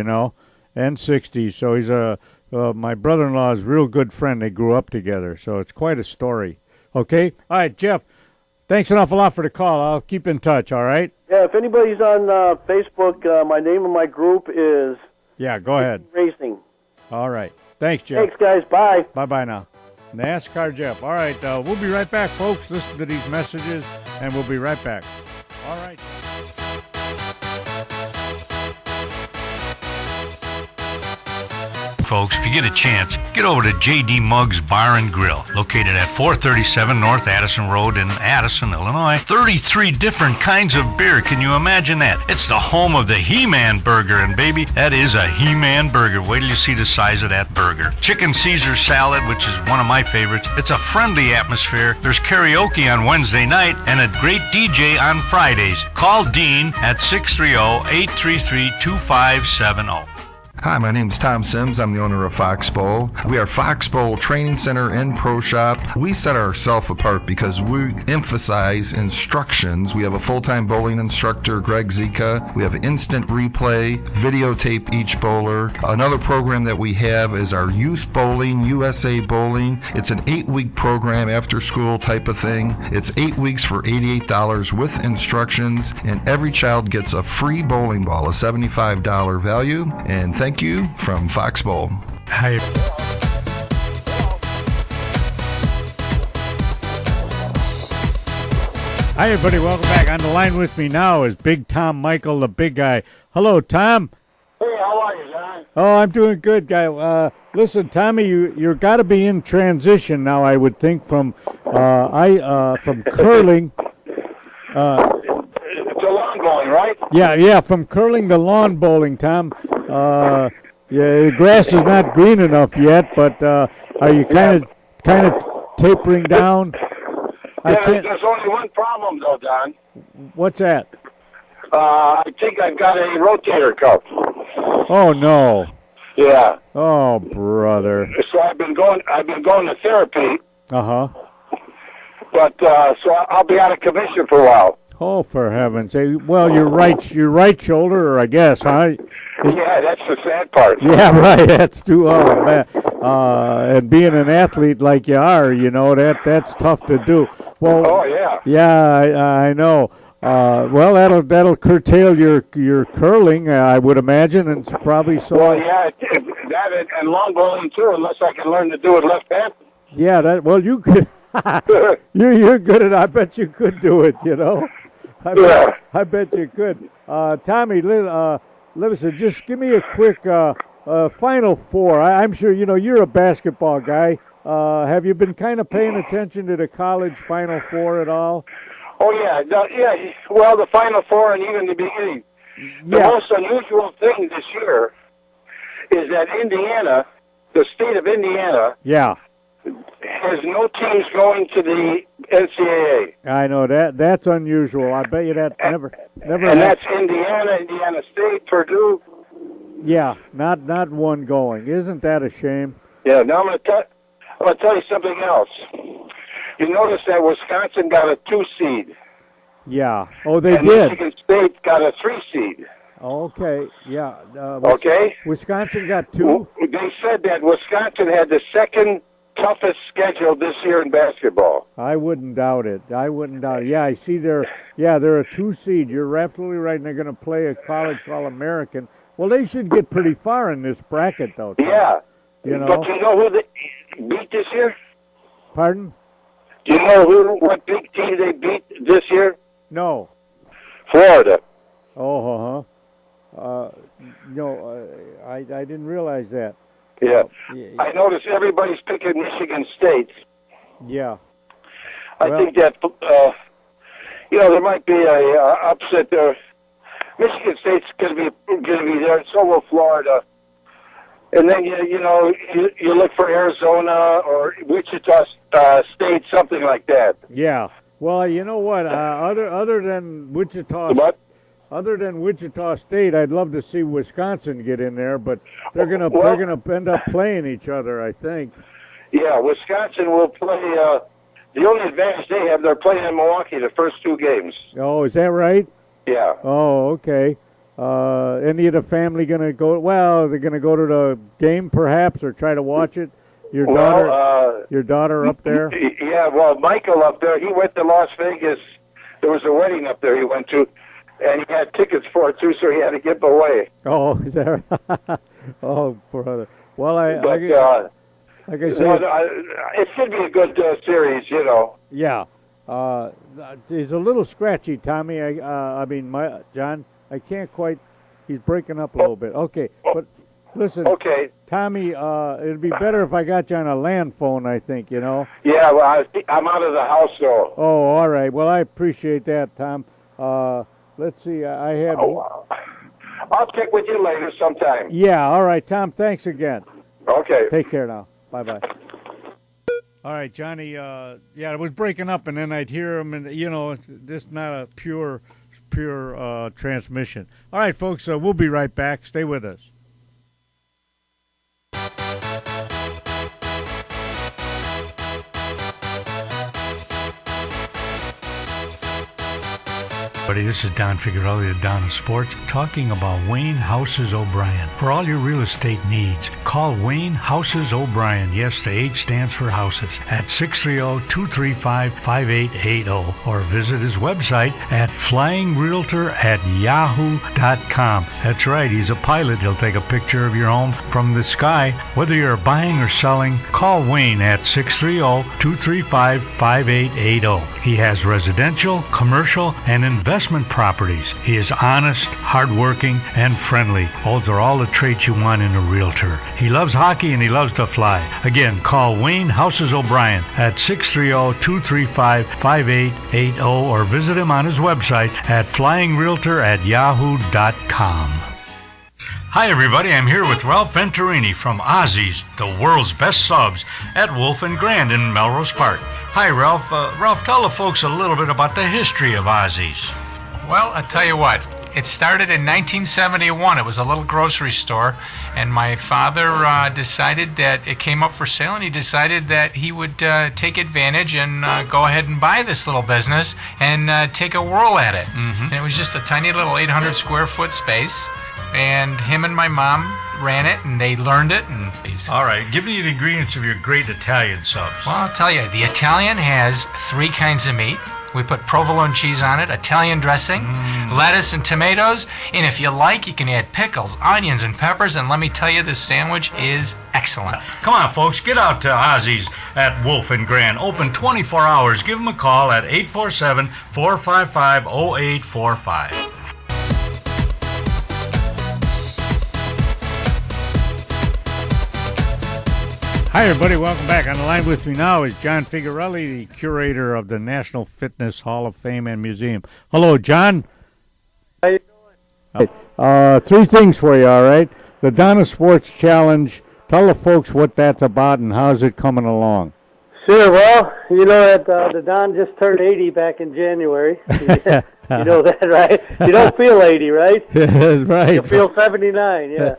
and 60s. So he's my brother-in-law is a real good friend. They grew up together, so it's quite a story. Okay? All right, Jeff, thanks an awful lot for the call. I'll keep in touch, all right? Yeah, if anybody's on Facebook, my name of my group is... Yeah, go ahead. Racing. All right. Thanks, Jeff. Thanks, guys. Bye. Bye-bye now. NASCAR Jeff. All right, we'll be right back, folks. Listen to these messages, and we'll be right back. All right. Folks, if you get a chance, get over to J.D. Muggs Bar and Grill, located at 437 North Addison Road in Addison, Illinois. 33 different kinds of beer. Can you imagine that? It's the home of the He-Man Burger, and baby, that is a He-Man Burger. Wait till you see the size of that burger. Chicken Caesar salad, which is one of my favorites. It's a friendly atmosphere. There's karaoke on Wednesday night and a great DJ on Fridays. Call Dean at 630-833-2570. Hi, my name is Tom Sims. I'm the owner of Foxbowl. We are Foxbowl Training Center and Pro Shop. We set ourselves apart because we emphasize instructions. We have a full-time bowling instructor, Greg Zika. We have instant replay, videotape each bowler. Another program that we have is our Youth Bowling, USA Bowling. It's an 8-week program, after-school type of thing. It's 8 weeks for $88 with instructions, and every child gets a free bowling ball, a $75 value. And thank you from Foxbowl. Hi. Hi, everybody. Welcome back. On the line with me now is Big Tom Michael, the big guy. Hello, Tom. Hey, how are you, John? Oh, I'm doing good, guy. Listen, Tommy, you've got to be in transition now, I would think, from curling. bowling, right? Yeah, from curling to lawn bowling, Tom. Yeah, the grass is not green enough yet, but are you kind of tapering down? There's only one problem, though, Don. What's that? I think I've got a rotator cuff. Oh no. Yeah. Oh brother. So I've been going to therapy. Uh-huh. But so I'll be out of commission for a while. Oh, for heaven's sake! Well, your right shoulder, I guess, huh? Yeah, that's the sad part. Yeah, right. That's too. Oh man. And being an athlete like you are, that's tough to do. Well. Oh yeah. Yeah, I know. Well, that'll curtail your curling, I would imagine, and probably so. Well, yeah, that and long bowling too, unless I can learn to do it left hand. Yeah, well, you could. You're good at. I bet you could do it. I bet you could. Tommy, listen, just give me a quick Final Four. I'm sure you're a basketball guy. Have you been kind of paying attention to the college Final Four at all? Oh yeah, yeah. Well, the Final Four and even the beginning. The most unusual thing this year is that Indiana, the state of Indiana, has no teams going to the NCAA. I know that's unusual. I bet you that never. And that's Indiana State, Purdue. Yeah, not one going. Isn't that a shame? Yeah. Now I'm going to tell you something else. You notice that Wisconsin got a 2 seed. Yeah. Oh, they and did. Michigan State got a 3 seed. Okay. Yeah. Okay. Wisconsin got 2. They said that Wisconsin had the second toughest schedule this year in basketball. I wouldn't doubt it. Yeah, I see they're a 2 seed. You're absolutely right, and they're going to play a college All-American. Well, they should get pretty far in this bracket, though. Tom. Yeah. But you know who they beat this year? Pardon? Do you know what big team they beat this year? No. Florida. Oh, no, I didn't realize that. Yeah. I noticed everybody's picking Michigan State. Yeah. I think that, there might be a upset there. Michigan State's going to be there, and so will Florida. And then, you look for Arizona or Wichita State, something like that. Yeah. Well, you know what? Other than Wichita, State, I'd love to see Wisconsin get in there, but they're gonna end up playing each other, I think. Yeah, Wisconsin will play. The only advantage they have, they're playing in Milwaukee the first 2 games. Oh, is that right? Yeah. Oh, okay. Any of the family gonna go? Well, they're gonna go to the game, perhaps, or try to watch it. Your daughter up there? Yeah, well, Michael up there, he went to Las Vegas. There was a wedding up there he went to, and he had tickets for it, too, so he had to give them away. Oh, is that right? Oh, brother. Well, like I said, it should be a good series, Yeah. He's a little scratchy, Tommy. John, I can't quite. He's breaking up a little bit. Okay, but listen. Okay. Tommy, it'd be better if I got you on a land phone, I think, Yeah, well, I'm out of the house, though. Oh, all right. Well, I appreciate that, Tom. Let's see. I had. I'll check with you later sometime. Yeah, all right, Tom. Thanks again. Okay. Take care now. Bye-bye. All right, Johnny. It was breaking up, and then I'd hear him, and it's just not a pure transmission. All right, folks. We'll be right back. Stay with us. This is Don Figueroa of Don Sports talking about Wayne Houses O'Brien. For all your real estate needs, call Wayne Houses O'Brien. Yes, the H stands for houses. At 630-235-5880 or visit his website at flyingrealtor@yahoo.com. That's right, he's a pilot. He'll take a picture of your home from the sky. Whether you're buying or selling, call Wayne at 630-235-5880. He has residential, commercial, and investment investment properties. He is honest, hardworking, and friendly. Those are all the traits you want in a realtor. He loves hockey and he loves to fly. Again, call Wayne Houses O'Brien at 630-235-5880 or visit him on his website at flyingrealtor@yahoo.com. Hi everybody, I'm here with Ralph Venturini from Ozzy's, the world's best subs at Wolf and Grand in Melrose Park. Hi Ralph. Ralph, tell the folks a little bit about the history of Ozzy's. Well, I'll tell you what. It started in 1971. It was a little grocery store, and my father decided that it came up for sale, and he decided that he would take advantage and go ahead and buy this little business and take a whirl at it. And it was just a tiny little 800 square foot space, and him and my mom ran it, and they learned it. And all right, give me the ingredients of your great Italian subs. Well, I'll tell you, the Italian has 3 kinds of meat. We put provolone cheese on it, Italian dressing, lettuce and tomatoes, and if you like, you can add pickles, onions, and peppers, and let me tell you, this sandwich is excellent. Come on, folks, get out to Ozzy's at Wolf and Grand. Open 24 hours. Give them a call at 847-455-0845. Hi, everybody. Welcome back. On the line with me now is John Figarelli, the curator of the National Fitness Hall of Fame and Museum. Hello, John. How you doing? 3 things for you, all right? The Donna Sports Challenge. Tell the folks what that's about and how's it coming along. Sure. Well, you know that the Don just turned 80 back in January. You know that, right? You don't feel 80, right? That's right. You feel 79, yeah.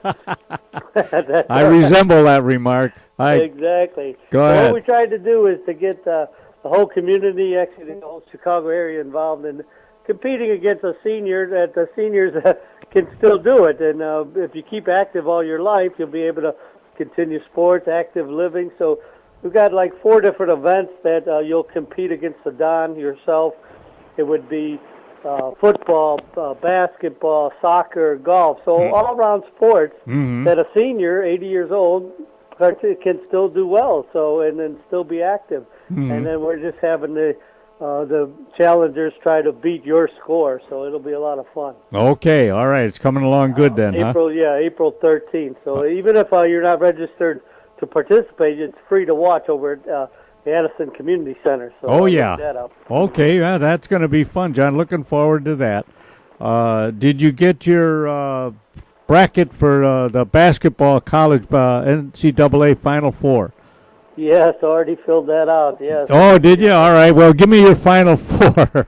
I resemble that remark. Exactly. Go ahead. What we tried to do is to get the whole community, actually the whole Chicago area, involved in competing against a senior, that the seniors can still do it. And if you keep active all your life, you'll be able to continue sports, active living. So we've got like 4 different events that you'll compete against the Don yourself. It would be football, basketball, soccer, golf. So all-around sports that a senior, 80 years old, can still do well. So and then still be active. And then we're just having the challengers try to beat your score. So it'll be a lot of fun. Okay, all right. It's coming along good then, April 13th. So even if you're not registered to participate, it's free to watch over at Addison Community Center. So oh, yeah. That up. Okay, yeah, that's going to be fun, John. Looking forward to that. Did you get your bracket for the basketball college NCAA Final Four? Yes, already filled that out, yes. Oh, did you? All right. Well, give me your Final Four.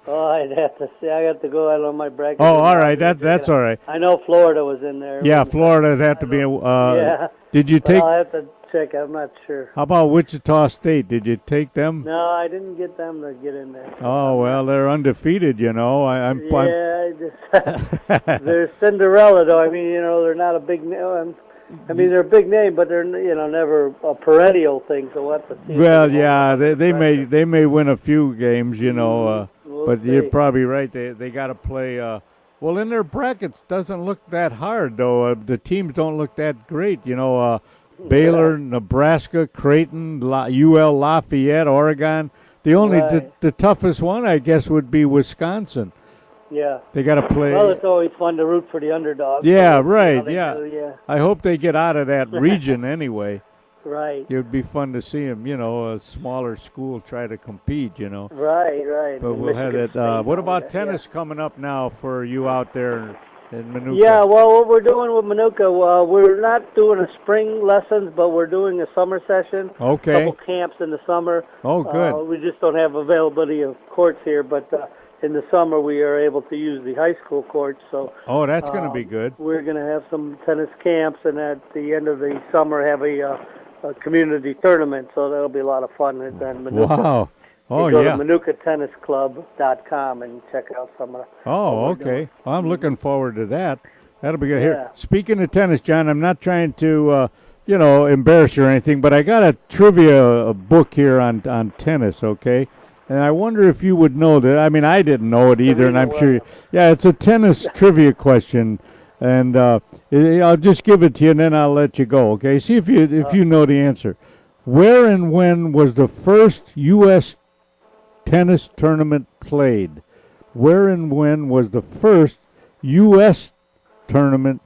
Oh, I'd have to see. I got to go out on my bracket. Oh, all right. That's all right. I know Florida was in there. Yeah, Florida's have to be. Yeah. Did you take? I'll have to check. I'm not sure. How about Wichita State? Did you take them? No, I didn't get them to get in there. Oh well, they're undefeated. You know. They're Cinderella, though. I mean, you know, they're not a big name. I mean, they're a big name, but they're never a perennial thing. So what the? Well, yeah, they may win a few games, you know, but you're probably right. They got to play. Well, in their brackets doesn't look that hard though. The teams don't look that great, you know. Baylor, Nebraska, Creighton, UL Lafayette, Oregon. The only the toughest one, I guess, would be Wisconsin. Yeah. They got to play. Well, it's always fun to root for the underdog. Yeah, so, right. Yeah. I hope they get out of that region anyway. Right. It would be fun to see them, you know, a smaller school try to compete, you know. Right. But we'll have it. What about tennis coming up now for you out there in Minooka? Yeah, well, what we're doing with Minooka, we're not doing a spring lessons, but we're doing a summer session. Okay. A couple camps in the summer. Oh, good. We just don't have availability of courts here, but in the summer we are able to use the high school courts. So. Oh, that's going to be good. We're going to have some tennis camps, and at the end of the summer have a community tournament. So that'll be a lot of fun at Minooka. Wow. Oh, you go yeah. to MinookaTennisClub.com and check out some of the. Oh, okay. Well, I'm looking forward to that. That'll be good. Yeah. Here, speaking of tennis, John, I'm not trying to, embarrass you or anything, but I got a trivia book here on tennis, okay? And I wonder if you would know that. I mean, I didn't know it either, and I'm sure. Yeah, it's a tennis trivia question, and I'll just give it to you, and then I'll let you go, okay? See if you know the answer. Where and when was the first U.S. tennis tournament played? where and when was the first U.S. tournament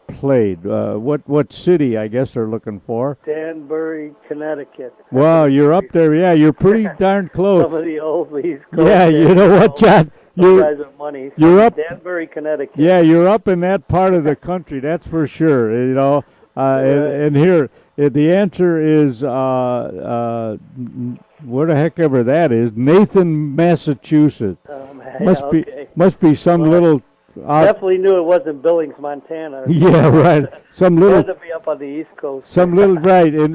played? What city, I guess they're looking for? Danbury, Connecticut. Wow, you're up there. Yeah, you're pretty darn close. Some of the old East Coast. Yeah, you know what, John? Guys are money. You're up. Danbury, Connecticut. Yeah, you're up in that part of the country. That's for sure. You know, and here the answer is where the heck ever that is. Nathan, Massachusetts. Must be some little. Definitely knew it wasn't Billings, Montana. Yeah, right. Some little. Had to be up on the East Coast. Some little right in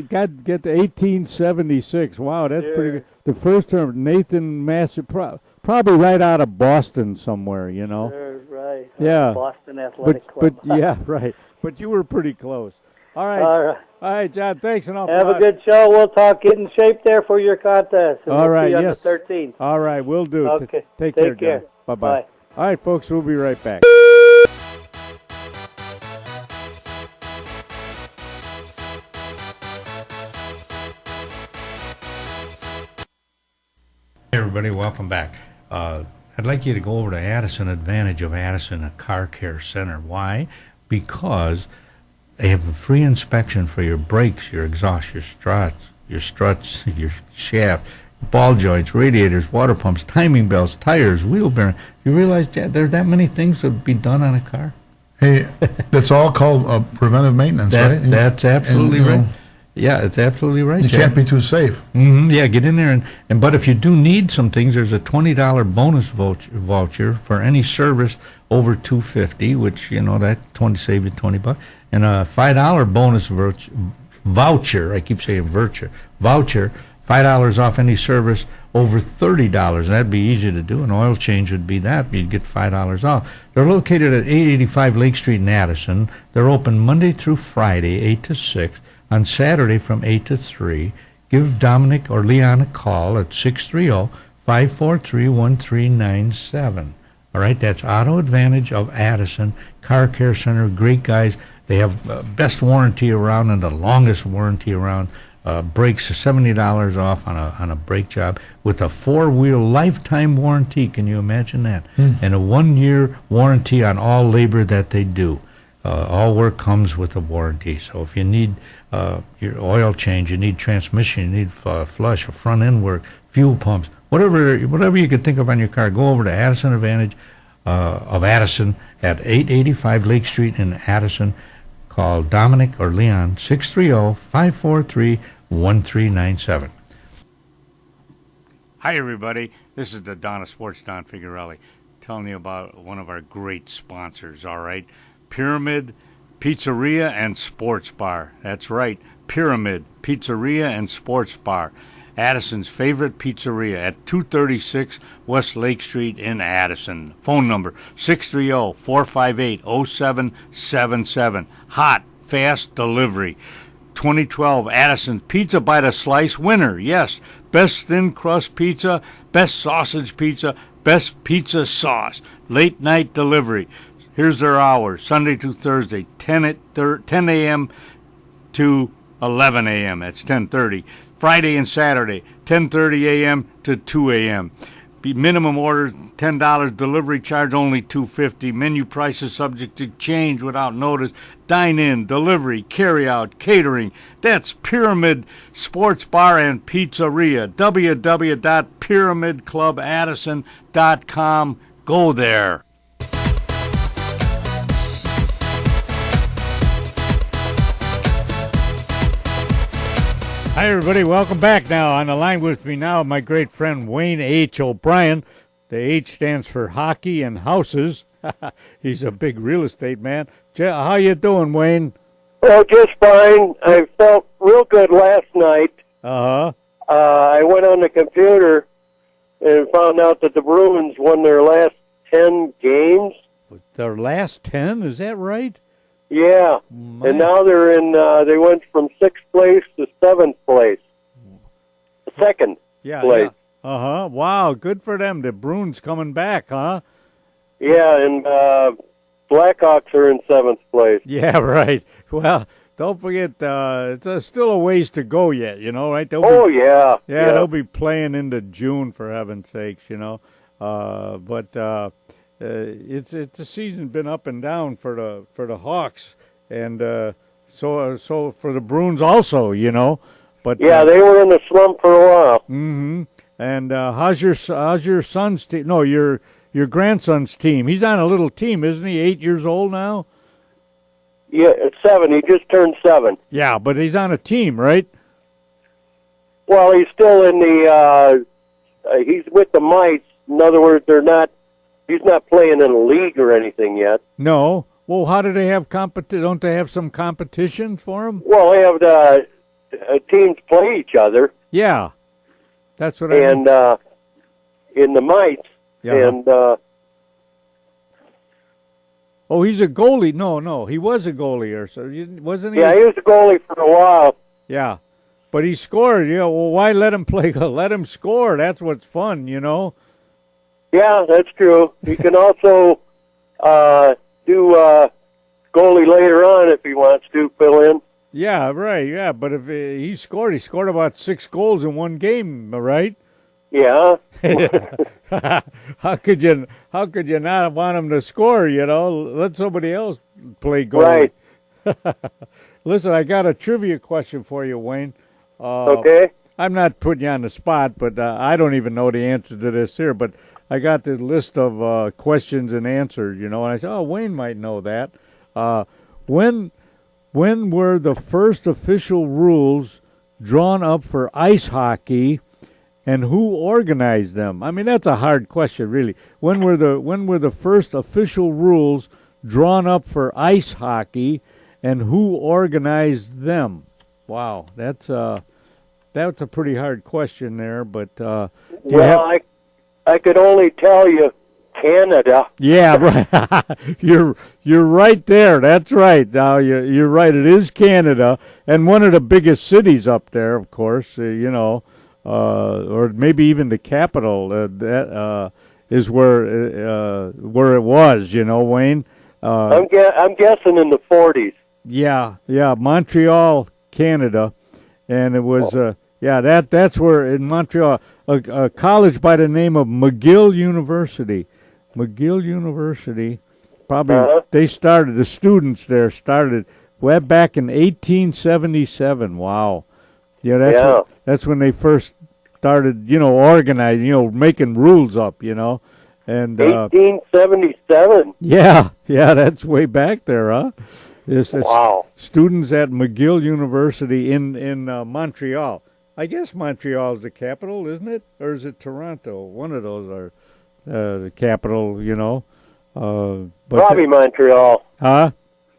get to 1876. Wow, that's pretty good. The first term, Nathan, Massachusetts. Probably right out of Boston somewhere, you know. Sure, right. Yeah. Boston Athletic Club. But yeah, right. But you were pretty close. All right. All right, John. Thanks an awful lot. Have a good show. We'll talk. Get in shape there for your contest. And All right. See you yes. on the 13th. All right. We'll do. Okay. Take care, care. John. Bye-bye. Bye. All right, folks. We'll be right back. Hey everybody, welcome back. I'd like you to go over to Addison Advantage of Addison, a car care center. Why? Because they have a free inspection for your brakes, your exhaust, your struts, your shaft, ball joints, radiators, water pumps, timing belts, tires, wheel bearing. You realize there are that many things that would be done on a car? Hey, that's all called preventive maintenance, right? That's absolutely and, right. Yeah, it's absolutely right. You can't be too safe. Yeah, get in there and but if you do need some things, there's a $20 bonus voucher for any service over $250, which that save you $20, and a $5 bonus voucher. I keep saying voucher. $5 off any service over $30. That'd be easy to do. An oil change would be that. You'd get $5 off. They're located at 885 Lake Street in Addison. They're open Monday through Friday, 8 to 6. On Saturday from 8 to 3, give Dominic or Leon a call at 630-543-1397. All right, that's Auto Advantage of Addison, Car Care Center, great guys. They have best warranty around and the longest warranty around. Brakes are $70 off on a brake job with a 4-wheel lifetime warranty. Can you imagine that? And a 1-year warranty on all labor that they do. All work comes with a warranty. So if you need your oil change, you need transmission, you need flush, or front end work, fuel pumps, whatever you could think of on your car, go over to Addison Advantage of Addison at 885 Lake Street in Addison. Call Dominic or Leon, 630-543-1397. Hi, everybody. This is the Donna Sports, Don Figuarelli, telling you about one of our great sponsors, all right? Pyramid Pizzeria and Sports Bar. That's right, Pyramid Pizzeria and Sports Bar. Addison's favorite pizzeria at 236 West Lake Street in Addison. Phone number 630-458-0777. Hot, fast delivery. 2012 Addison's Pizza by the Slice winner. Yes, best thin crust pizza, best sausage pizza, best pizza sauce. Late night delivery. Here's their hours, Sunday to Thursday, 10 a.m. to 11 a.m. That's 10:30. Friday and Saturday, 10:30 a.m. to 2 a.m. Minimum order $10, delivery charge only $2.50. Menu prices subject to change without notice. Dine in, delivery, carry out, catering. That's Pyramid Sports Bar and Pizzeria. www.pyramidclubaddison.com. Go there. Hi, everybody. Welcome back. Now, on the line with me now, my great friend Wayne H. O'Brien. The H stands for hockey and houses. He's a big real estate man. How you doing, Wayne? Oh, just fine. I felt real good last night. Uh-huh. I went on the computer and found out that the Bruins won their last 10 games. Their last 10? Is that right? Yeah, and now they're in. They went from 6th place to 7th place, second place. Yeah. Uh-huh. Wow, good for them. The Bruins coming back, huh? Yeah, and Blackhawks are in 7th place. Yeah, right. Well, don't forget, it's still a ways to go yet, right? Yeah. Yeah, they'll be playing into June, for heaven's sakes, It's the season's been up and down for the Hawks, and so for the Bruins also, you know. But yeah, they were in the slump for a while. Mm-hmm. And how's your son's team? No, your grandson's team. He's on a little team, isn't he? 8 years old now. Yeah, it's 7. He just turned 7. Yeah, but he's on a team, right? Well, he's still in the. He's with the Mites. In other words, he's not playing in a league or anything yet. No. Well, how do they have Don't they have some competition for him? Well, they have teams play each other. Yeah, that's what and, I mean. In the Mites. Yeah. And. Oh, he's a goalie. No, he was a goalie, or so wasn't he? Yeah, he was a goalie for a while. Yeah, but he scored. Yeah, well, why let him play? Let him score. That's what's fun, you know. Yeah, that's true. He can also do goalie later on if he wants to fill in. Yeah, right. Yeah, but if he scored about 6 goals in one game, right? Yeah. How could you not want him to score? You know, let somebody else play goalie. Right. Listen, I got a trivia question for you, Wayne. Okay. I'm not putting you on the spot, but I don't even know the answer to this here. But I got the list of questions and answers, you know, and I said, oh, Wayne might know that. When were the first official rules drawn up for ice hockey? And who organized them? I mean, that's a hard question, really. When were the first official rules drawn up for ice hockey, and who organized them? Wow, that's a pretty hard question there. But I could only tell you Canada. Yeah, right. You're right there. That's right. Now you're right. It is Canada, and one of the biggest cities up there, of course. You know. Or maybe even the capital. That is where it was. You know, Wayne. I'm guessing in the 40s. Yeah, Montreal, Canada, and it was that's where in Montreal a college by the name of McGill University. McGill University, probably the students there started way back in 1877. Wow. Yeah, that's when they first started, you know, organizing, you know, making rules up, you know. And 1877. Yeah, that's way back there, huh? Wow. Students at McGill University in Montreal. I guess Montreal is the capital, isn't it? Or is it Toronto? One of those are the capital, you know. Probably Montreal. Huh?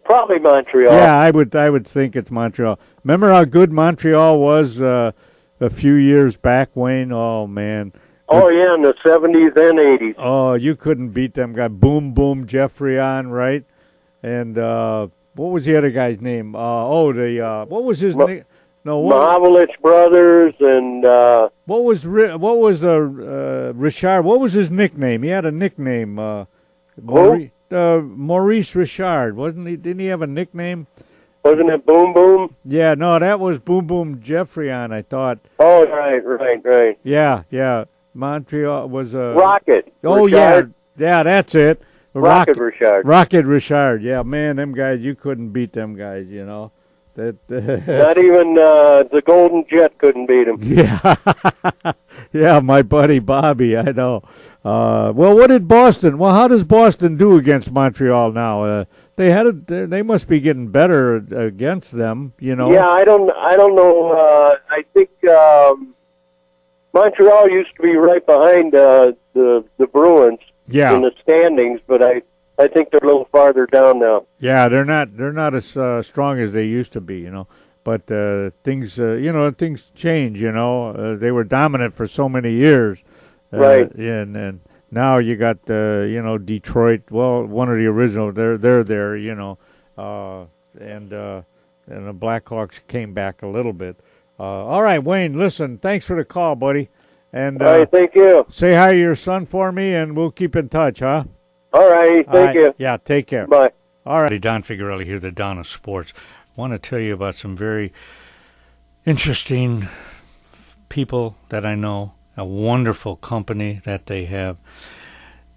Probably Montreal. Yeah, I would think it's Montreal. Remember how good Montreal was a few years back, Wayne? Oh, man. Oh, yeah, in the 70s and 80s. Oh, you couldn't beat them guys. Boom, Jeffrion, right? And what was the other guy's name? What was his name? No, Mahavlich Brothers and what was Richard? What was his nickname? He had a nickname. Maurice Richard, wasn't he? Didn't he have a nickname? Wasn't it Boom Boom? Yeah, no, that was Boom Jeffrion, I thought. Oh, right. Yeah. Montreal was a Rocket. Oh, Richard. yeah, that's it. Rocket Richard. Rocket Richard. Yeah, man, them guys, you couldn't beat them guys, you know. Not even the Golden Jet couldn't beat him. Yeah, my buddy Bobby, I know. Well, what did Boston? Well, how does Boston do against Montreal now? They must be getting better against them, you know. Yeah, I don't know. I think Montreal used to be right behind the Bruins in the standings, but I think they're a little farther down now. Yeah, they're not as strong as they used to be, you know. But things change, you know. They were dominant for so many years, right? And now you got Detroit. Well, one of the original. They're there, you know, and the Blackhawks came back a little bit. All right, Wayne. Listen, thanks for the call, buddy. And all right, thank you. Say hi to your son for me, and we'll keep in touch, huh? All right, thank you. Yeah, take care. Bye. All right, Don Figurelli here, the Don of Sports. I want to tell you about some very interesting people that I know a wonderful company that they have,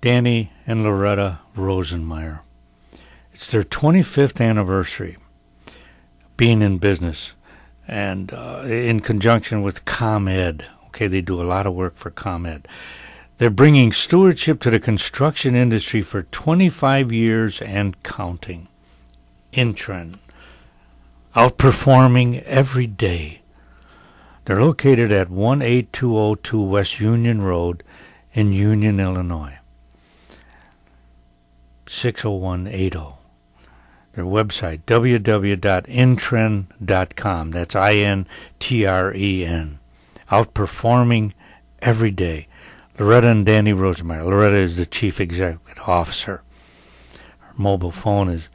Danny and Loretta Rosenmeyer. It's their 25th anniversary being in business, and in conjunction with ComEd. Okay, they do a lot of work for ComEd. They're bringing stewardship to the construction industry for 25 years and counting. Intren, outperforming every day. They're located at 18202 West Union Road in Union, Illinois. 60180. Their website, www.intren.com. That's INTREN. Outperforming every day. Loretta and Danny Rosenmeyer. Loretta is the Chief Executive Officer. Her mobile phone is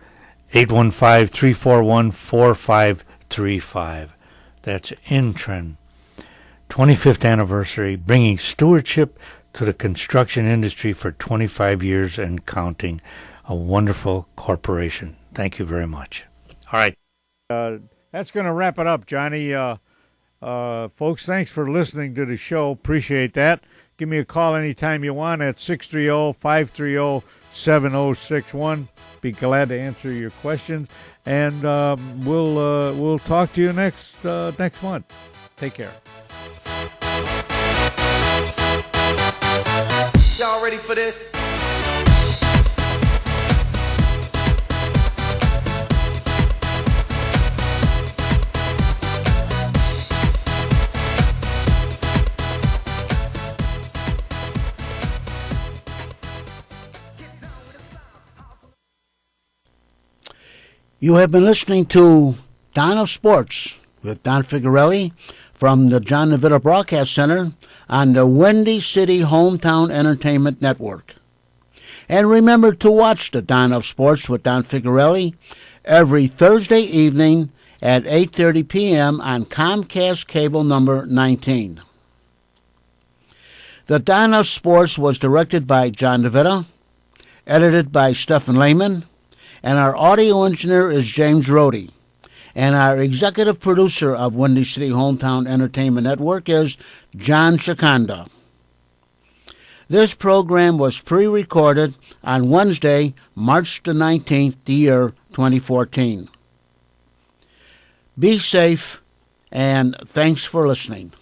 815-341-4535. That's Intren. 25th anniversary, bringing stewardship to the construction industry for 25 years and counting. A wonderful corporation. Thank you very much. All right. That's going to wrap it up, Johnny. Folks, thanks for listening to the show. Appreciate that. Give me a call anytime you want at 630-530-7061. Be glad to answer your questions. And we'll talk to you next month. Take care. Y'all ready for this? You have been listening to Don of Sports with Don Figurelli from the John Nevada Broadcast Center on the Windy City Hometown Entertainment Network. And remember to watch the Don of Sports with Don Figurelli every Thursday evening at 8:30 p.m. on Comcast Cable number 19. The Don of Sports was directed by John Nevada, edited by Stephen Lehman, and our audio engineer is James Rohde. And our executive producer of Windy City Hometown Entertainment Network is John Chikanda. This program was pre-recorded on Wednesday, March the 19th, the year 2014. Be safe, and thanks for listening.